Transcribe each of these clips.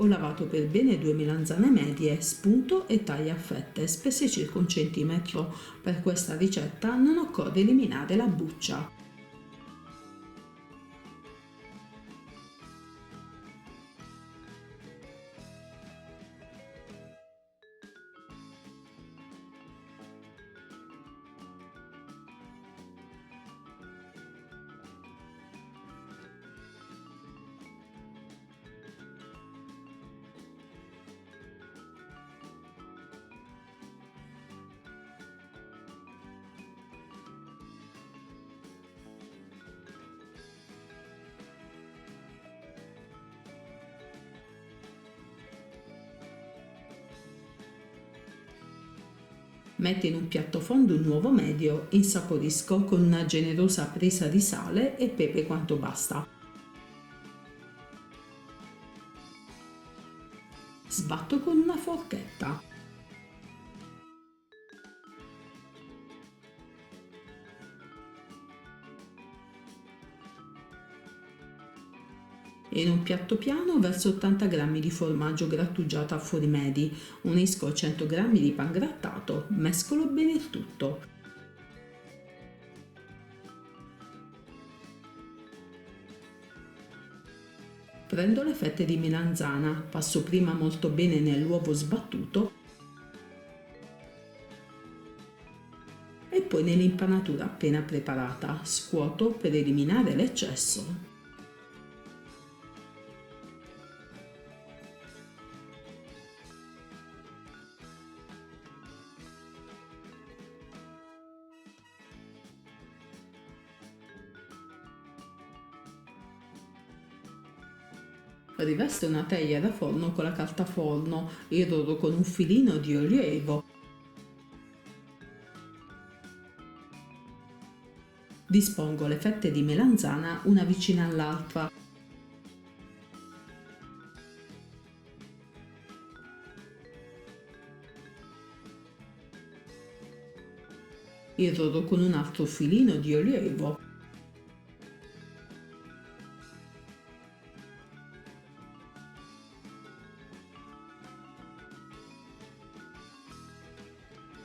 ho lavato per bene 2 melanzane medie, spunto e taglia a fette, spesse circa 1 centimetro. Per questa ricetta non occorre eliminare la buccia. Metto in un piatto fondo un uovo medio, insaporisco con una generosa presa di sale e pepe quanto basta. Sbatto con una forchetta. In un piatto piano verso 80 g di formaggio grattugiato a fuori medi, unisco 100 g di pangrattato, mescolo bene il tutto. Prendo le fette di melanzana, passo prima molto bene nell'uovo sbattuto e poi nell'impanatura appena preparata, scuoto per eliminare l'eccesso. Rivesto una teglia da forno con la carta forno, irrodo con un filino di olio. Dispongo le fette di melanzana una vicina all'altra. Irrodo con un altro filino di olio.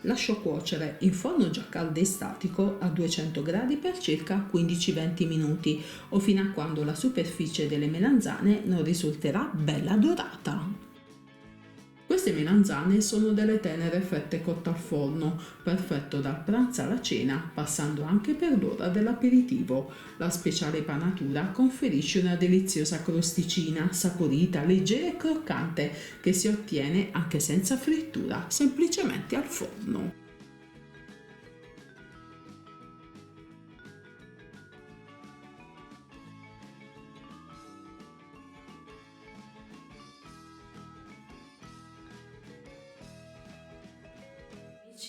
Lascio cuocere in forno già caldo e statico a 200 gradi per circa 15-20 minuti o fino a quando la superficie delle melanzane non risulterà bella dorata. Queste melanzane sono delle tenere fette cotte al forno, perfetto dal pranzo alla cena, passando anche per l'ora dell'aperitivo. La speciale panatura conferisce una deliziosa crosticina, saporita, leggera e croccante, che si ottiene anche senza frittura, semplicemente al forno.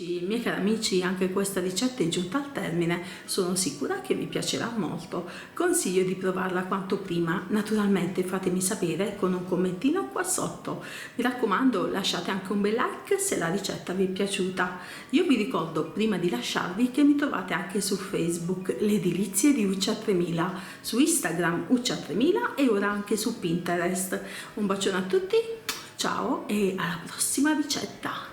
Miei cari amici, anche questa ricetta è giunta al termine, sono sicura che vi piacerà molto. Consiglio di provarla quanto prima, naturalmente fatemi sapere con un commentino qua sotto. Mi raccomando, lasciate anche un bel like se la ricetta vi è piaciuta. Io vi ricordo prima di lasciarvi che mi trovate anche su Facebook, Le Delizie di Uccia 3000, su Instagram Uccia 3000 e ora anche su Pinterest. Un bacione a tutti, ciao e alla prossima ricetta!